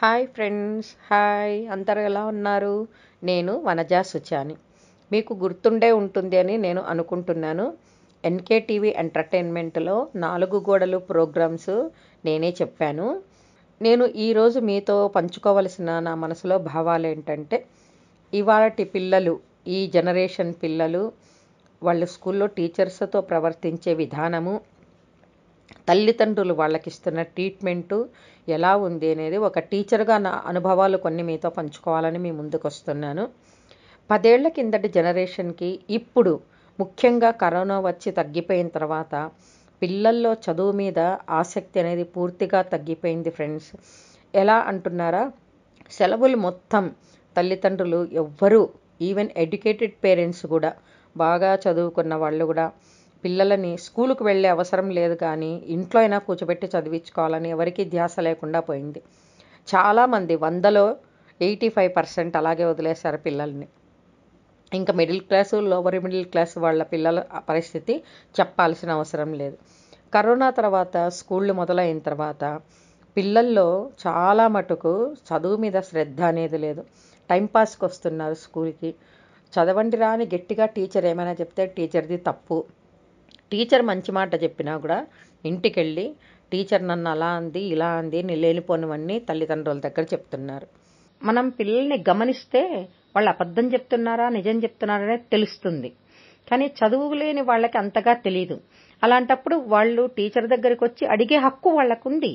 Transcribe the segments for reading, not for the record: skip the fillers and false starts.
Hi friends, hi అందరూ ఎలా ఉన్నారు? నేను వనజా సుచాని. మీకు గుర్తుండే ఉంటుంది అని నేను అనుకుంటున్నాను. ఎన్కేటీవీ ఎంటర్టైన్మెంట్లో 4 గోడలు ప్రోగ్రామ్స్ నేనే చెప్పాను. నేను ఈరోజు మీతో పంచుకోవలసిన నా మనసులో భావాలు ఏంటంటే, ఇవాళటి పిల్లలు, ఈ జనరేషన్ పిల్లలు వాళ్ళ స్కూల్లో టీచర్స్తో ప్రవర్తించే విధానము, తల్లిదండ్రులు వాళ్ళకిస్తున్న ట్రీట్మెంటు ఎలా ఉంది అనేది ఒక టీచర్గా నా అనుభవాలు కొన్ని మీతో పంచుకోవాలని మీ ముందుకు వస్తున్నాను. 10 ఏళ్ల కిందటి జనరేషన్కి ఇప్పుడు ముఖ్యంగా కరోనా వచ్చి తగ్గిపోయిన తర్వాత పిల్లల్లో చదువు మీద ఆసక్తి అనేది పూర్తిగా తగ్గిపోయింది ఫ్రెండ్స్. ఎలా అంటున్నారా? సెలవులు మొత్తం తల్లిదండ్రులు ఎవ్వరూ, ఈవెన్ ఎడ్యుకేటెడ్ పేరెంట్స్ కూడా, బాగా చదువుకున్న వాళ్ళు కూడా పిల్లలని స్కూలుకు వెళ్ళే అవసరం లేదు, కానీ ఇంట్లో అయినా కూర్చోబెట్టి చదివించుకోవాలని ఎవరికీ ధ్యాస లేకుండా పోయింది. చాలామంది 100లో 85% అలాగే వదిలేశారు పిల్లల్ని. ఇంకా middle class, lower middle class వాళ్ళ పిల్లల పరిస్థితి చెప్పాల్సిన అవసరం లేదు. కరోనా తర్వాత స్కూళ్ళు మొదలైన తర్వాత పిల్లల్లో చాలా మటుకు చదువు మీద శ్రద్ధ అనేది లేదు. టైంపాస్కి వస్తున్నారు స్కూల్కి. చదవండి రా అని గట్టిగా టీచర్ ఏమైనా చెప్తే టీచర్ది తప్పు. టీచర్ మంచి మాట చెప్పినా కూడా ఇంటికెళ్ళి టీచర్ నన్ను అలా అంది, ఇలా అంది, లేనిపోనివన్నీ తల్లిదండ్రుల దగ్గర చెప్తున్నారు. మనం పిల్లల్ని గమనిస్తే వాళ్ళు అబద్ధం చెప్తున్నారా, నిజం చెప్తున్నారా అనేది తెలుస్తుంది. కానీ చదువు లేని వాళ్ళకి అంతగా తెలియదు. అలాంటప్పుడు వాళ్ళు టీచర్ దగ్గరికి వచ్చి అడిగే హక్కు వాళ్ళకుంది.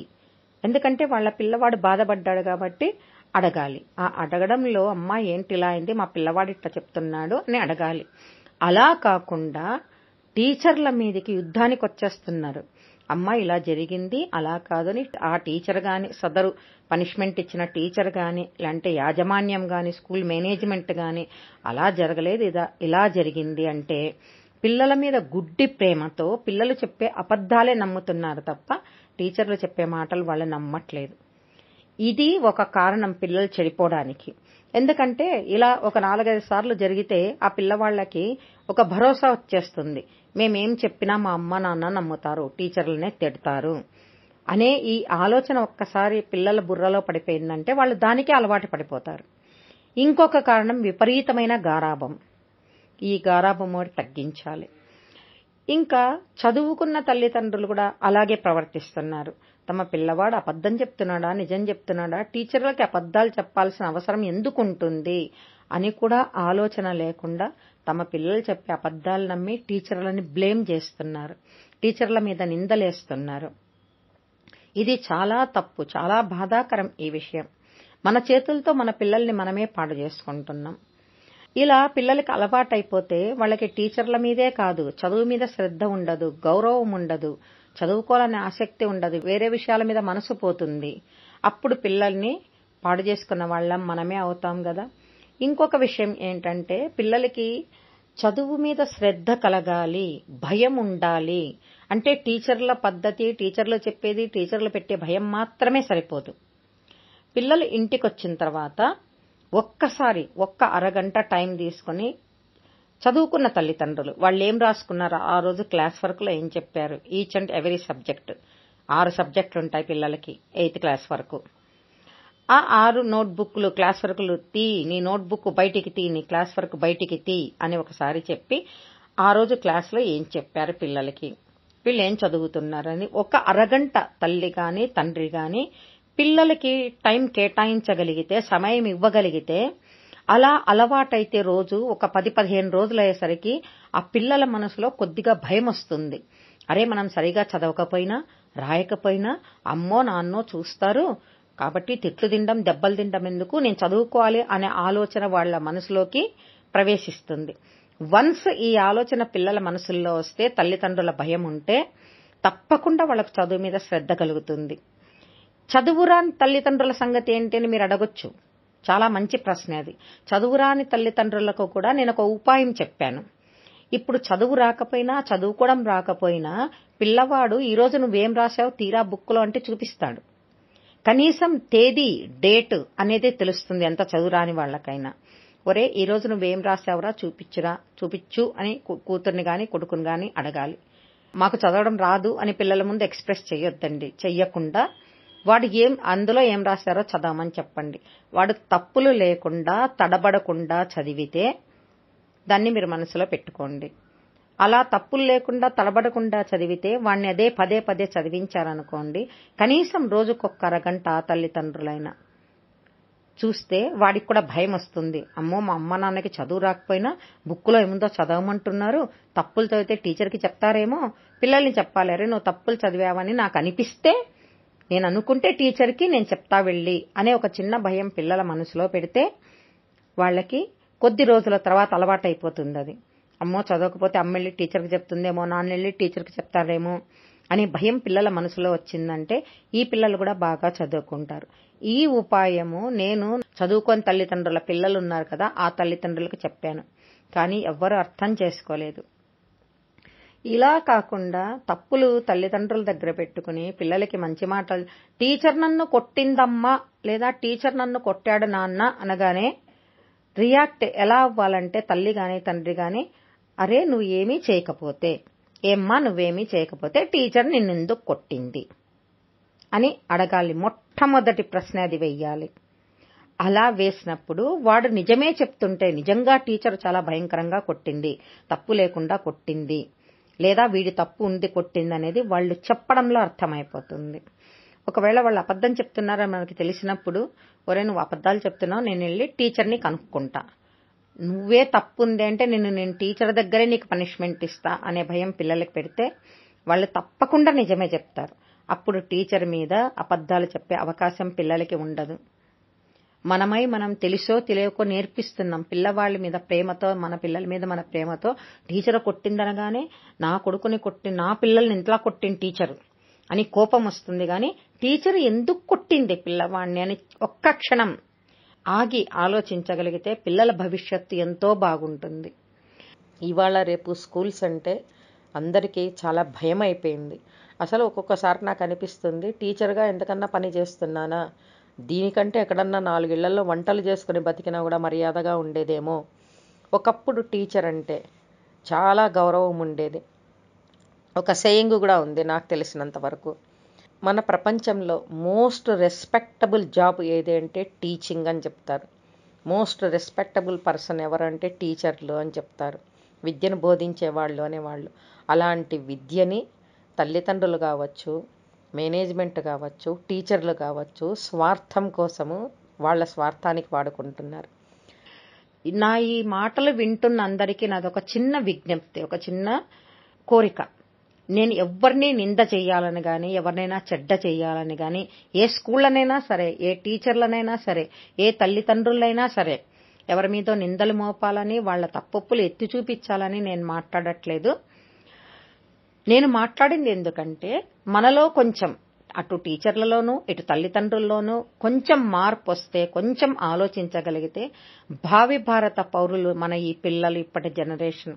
ఎందుకంటే వాళ్ళ పిల్లవాడు బాధపడ్డాడు కాబట్టి అడగాలి. ఆ అడగడంలో అమ్మా ఏంటి ఇలా అయింది, మా పిల్లవాడు ఇట్లా చెప్తున్నాడు అని అడగాలి. అలా కాకుండా టీచర్ల మీదకి యుద్ధానికి వచ్చేస్తున్నారు. అమ్మ ఇలా జరిగింది, అలా కాదని ఆ టీచర్ కానీ, సదరు పనిష్మెంట్ ఇచ్చిన టీచర్ కానీ, లేదంటే యాజమాన్యం కానీ, స్కూల్ మేనేజ్మెంట్ కానీ అలా జరగలేదు, ఇలా జరిగింది అంటే పిల్లల మీద గుడ్డి ప్రేమతో పిల్లలు చెప్పే అబద్ధాలే నమ్ముతున్నారు తప్ప టీచర్లు చెప్పే మాటలు వాళ్ళు నమ్మట్లేదు. ఇది ఒక కారణం పిల్లలు చెడిపోవడానికి. ఎందుకంటే ఇలా ఒక 4-5 సార్లు జరిగితే ఆ పిల్లవాళ్ళకి ఒక భరోసా వచ్చేస్తుంది. మేమేం చెప్పినా మా అమ్మ నాన్న నమ్ముతారు, టీచర్లనే తిడతారు అనే ఈ ఆలోచన ఒక్కసారి పిల్లల బుర్రలో పడిపోయిందంటే వాళ్ళు దానికే అలవాటు పడిపోతారు. ఇంకొక కారణం విపరీతమైన గారాబం. ఈ గారాబం ఒకటి తగ్గించాలి. ఇంకా చదువుకున్న తల్లిదండ్రులు కూడా అలాగే ప్రవర్తిస్తున్నారు. తమ పిల్లవాడు అబద్ధం చెప్తున్నాడా, నిజం చెప్తున్నాడా, టీచర్లకి అబద్ధాలు చెప్పాల్సిన అవసరం ఎందుకుంటుంది అని కూడా ఆలోచన లేకుండా తమ పిల్లలు చెప్పే అబద్ధాలు నమ్మి టీచర్లని బ్లేమ్ చేస్తున్నారు, టీచర్ల మీద నిందలేస్తున్నారు. ఇది చాలా తప్పు, చాలా బాధాకరం. ఈ విషయం మన చేతులతో మన పిల్లల్ని మనమే పాడు చేసుకుంటున్నాం. ఇలా పిల్లలకి అలవాటైపోతే వాళ్ళకి టీచర్ల మీదే కాదు, చదువు మీద శ్రద్ధ ఉండదు, గౌరవం ఉండదు, చదువుకోవాలనే ఆసక్తి ఉండదు, వేరే విషయాల మీద మనసు పోతుంది. అప్పుడు పిల్లల్ని పాడు చేసుకున్న వాళ్ళం మనమే అవుతాం కదా. ఇంకొక విషయం ఏంటంటే, పిల్లలకి చదువు మీద శ్రద్ధ కలగాలి, భయం ఉండాలి అంటే టీచర్ల పద్ధతి, టీచర్లు చెప్పేది, టీచర్లు పెట్టే భయం మాత్రమే సరిపోదు. పిల్లలు ఇంటికి వచ్చిన తర్వాత ఒక్కసారి ఒక్క అరగంట టైం తీసుకుని చదువుకున్న తల్లిదండ్రులు వాళ్ళు ఏం రాసుకున్నారు, ఆ రోజు క్లాస్ వర్క్లో ఏం చెప్పారు, ఈచ్ అండ్ ఎవరీ సబ్జెక్ట్, 6 సబ్జెక్టులు ఉంటాయి పిల్లలకి 8th క్లాస్ వరకు. ఆ 6 నోట్బుక్లు, క్లాస్ వర్క్లు తీ, నీ నోట్బుక్ బయటికి తీ, నీ క్లాస్ వర్క్ బయటికి తీ అని ఒకసారి చెప్పి ఆ రోజు క్లాస్లో ఏం చెప్పారు పిల్లలకి, వీళ్ళు ఏం చదువుతున్నారని ఒక అరగంట తల్లి కానీ తండ్రి కానీ పిల్లలకి టైం కేటాయించగలిగితే, సమయం ఇవ్వగలిగితే, అలా అలవాటైతే రోజు ఒక 10-15 రోజులు అయ్యేసరికి ఆ పిల్లల మనసులో కొద్దిగా భయం వస్తుంది. అరే మనం సరిగా చదవకపోయినా రాయకపోయినా అమ్మో నాన్నో చూస్తారు కాబట్టి తిట్లు తినడం, దెబ్బలు తినడం ఎందుకు, నేను చదువుకోవాలి అనే ఆలోచన వాళ్ళ మనసులోకి ప్రవేశిస్తుంది. వన్స్ ఈ ఆలోచన పిల్లల మనసుల్లో వస్తే, తల్లిదండ్రుల భయం ఉంటే తప్పకుండా వాళ్ళకు చదువు మీద శ్రద్ధ కలుగుతుంది. చదువురాని తల్లిదండ్రుల సంగతి ఏంటి అని మీరు అడగొచ్చు. చాలా మంచి ప్రశ్న అది. చదువురాని తల్లిదండ్రులకు కూడా నేను ఒక ఉపాయం చెప్పాను. ఇప్పుడు చదువు రాకపోయినా, చదువుకోవడం రాకపోయినా పిల్లవాడు ఈరోజు నువ్వేం రాశావు తీరా బుక్లో అంటే చూపిస్తాడు. కనీసం తేదీ, డేట్ అనేది తెలుస్తుంది ఎంత చదువురాని వాళ్ళకైనా. ఒరే ఈరోజు నువ్వేం రాశావురా చూపించు అని కూతుర్ని కానీ కొడుకుని కానీ అడగాలి. మాకు చదవడం రాదు అని పిల్లల ముందు ఎక్స్ప్రెస్ చేయొద్దండి. చెయ్యకుండా వాడు అందులో ఏం రాశారో చదవమని చెప్పండి. వాడు తప్పులు లేకుండా తడబడకుండా చదివితే దాన్ని మీరు మనసులో పెట్టుకోండి. అలా తప్పులు లేకుండా తడబడకుండా చదివితే వాడిని అదే పదే పదే చదివించారనుకోండి, కనీసం రోజుకొక్క అరగంట తల్లిదండ్రులైనా చూస్తే వాడికి కూడా భయం వస్తుంది. అమ్మో, మా అమ్మ నాన్నకి చదువు రాకపోయినా బుక్కులో ఏముందో చదవమంటున్నారు, తప్పులు చదివితే టీచర్కి చెప్తారేమో, పిల్లల్ని చెప్పాలి, అరే నువ్వు తప్పులు చదివావని నాకు అనిపిస్తే, నేను అనుకుంటే టీచర్కి నేను చెప్తా వెళ్ళి అనే ఒక చిన్న భయం పిల్లల మనసులో పెడితే వాళ్ళకి కొద్ది రోజుల తర్వాత అలవాటైపోతుంది. అది అమ్మో చదవకపోతే అమ్మ వెళ్ళి టీచర్కి చెప్తుందేమో, నాన్న వెళ్ళి టీచర్కి చెప్తారేమో అనే భయం పిల్లల మనసులో వచ్చిందంటే ఈ పిల్లలు కూడా బాగా చదువుకుంటారు. ఈ ఉపాయము నేను చదువుకొని తల్లిదండ్రుల పిల్లలు ఉన్నారు కదా, ఆ తల్లిదండ్రులకు చెప్పాను, కానీ ఎవ్వరూ అర్థం చేసుకోలేదు. ఇలా కాకుండా తప్పులు తల్లిదండ్రుల దగ్గర పెట్టుకుని పిల్లలకి మంచి మాటలు, టీచర్ నన్ను కొట్టిందమ్మా లేదా టీచర్ నన్ను కొట్టాడు నాన్న అనగానే రియాక్ట్ ఎలా అవ్వాలంటే తల్లి గాని తండ్రి గాని, అరే నువ్వు ఏమీ చేయకపోతే, ఏమ్మా నువ్వేమీ చేయకపోతే టీచర్ నిన్నెందుకు కొట్టింది అని అడగాలి. మొట్టమొదటి ప్రశ్న అది వెయ్యాలి. అలా వేసినప్పుడు వాడు నిజమే చెప్తుంటే, నిజంగా టీచర్ చాలా భయంకరంగా కొట్టింది, తప్పు లేకుండా కొట్టింది, లేదా వీడి తప్పు ఉంది కొట్టింది అనేది వాళ్ళు చెప్పడంలో అర్థమైపోతుంది. ఒకవేళ వాళ్ళు అబద్ధం చెప్తున్నారని మనకి తెలిసినప్పుడు, ఒరే నువ్వు అబద్ధాలు చెప్తున్నావు, నేను వెళ్ళి టీచర్ని కనుక్కుంటా, నువ్వే తప్పు ఉంది అంటే నేను టీచర్ దగ్గరే నీకు పనిష్మెంట్ ఇస్తా అనే భయం పిల్లలకి పెడితే వాళ్ళు తప్పకుండా నిజమే చెప్తారు. అప్పుడు టీచర్ మీద అబద్ధాలు చెప్పే అవకాశం పిల్లలకి ఉండదు. మనం తెలుసో తెలియకో నేర్పిస్తున్నాం పిల్లవాళ్ళ మీద ప్రేమతో, మన పిల్లల మీద మన ప్రేమతో. టీచర్ కొట్టిందనగానే నా కొడుకుని నా పిల్లల్ని ఇంతలా కొట్టిన టీచరు అని కోపం వస్తుంది. కానీ టీచర్ ఎందుకు కొట్టింది పిల్లవాడిని అని ఒక్క క్షణం ఆగి ఆలోచించగలిగితే పిల్లల భవిష్యత్తు ఎంతో బాగుంటుంది. ఇవాళ రేపు స్కూల్స్ అంటే అందరికీ చాలా భయం అయిపోయింది. అసలు ఒక్కొక్కసారి నాకు అనిపిస్తుంది, టీచర్గా ఎంతకన్నా పని చేస్తున్నానా, దీనికంటే ఎక్కడన్నా 4 ఇళ్లలో వంటలు చేసుకుని బతికినా కూడా మర్యాదగా ఉండేదేమో. ఒకప్పుడు టీచర్ అంటే చాలా గౌరవం ఉండేది. ఒక సేయింగ్ కూడా ఉంది నాకు తెలిసినంత వరకు, మన ప్రపంచంలో మోస్ట్ రెస్పెక్టబుల్ జాబ్ ఏది అంటే టీచింగ్ అని చెప్తారు. మోస్ట్ రెస్పెక్టబుల్ పర్సన్ ఎవరంటే టీచర్లు అని చెప్తారు, విద్యను బోధించేవాళ్ళు అనేవాళ్ళు. అలాంటి విద్యని తల్లిదండ్రులు కావచ్చు, మేనేజ్మెంట్ కావచ్చు, టీచర్లు కావచ్చు, స్వార్థం కోసము వాళ్ళ స్వార్థానికి వాడుకుంటున్నారు. నా ఈ మాటలు వింటున్న అందరికీ నాదొక చిన్న విజ్ఞప్తి, ఒక చిన్న కోరిక. నేను ఎవరిని నింద చేయాలని కానీ, ఎవరినైనా చెడ్డ చేయాలని కానీ, ఏ స్కూళ్ళనైనా సరే, ఏ టీచర్లనైనా సరే, ఏ తల్లిదండ్రులైనా సరే ఎవరి మీదో నిందలు మోపాలని, వాళ్ళ తప్పొప్పులు ఎత్తి చూపించాలని నేను మాట్లాడట్లేదు. నేను మాట్లాడింది ఎందుకంటే మనలో కొంచెం అటు టీచర్లలోనూ ఇటు తల్లిదండ్రుల్లోనూ కొంచెం మార్పు వస్తే, కొంచెం ఆలోచించగలిగితే భావి భారత పౌరులు మన ఈ పిల్లలు, ఇప్పటి జనరేషన్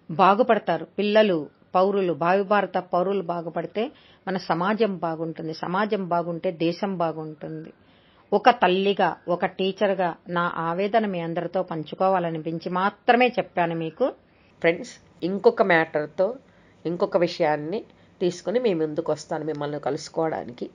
బాగుపడతారు. పిల్లలు పౌరులు, భావి భారత పౌరులు బాగుపడితే మన సమాజం బాగుంటుంది. సమాజం బాగుంటే దేశం బాగుంటుంది. ఒక తల్లిగా, ఒక టీచర్గా నా ఆవేదన మీ అందరితో పంచుకోవాలనిపించి మాత్రమే చెప్పాను మీకు. ఫ్రెండ్స్, ఇంకొక మ్యాటర్తో ఇంకొక విషయాన్ని తీసుకుని మీ ముందుకు వస్తాను మిమ్మల్ని కలుసుకోవడానికి.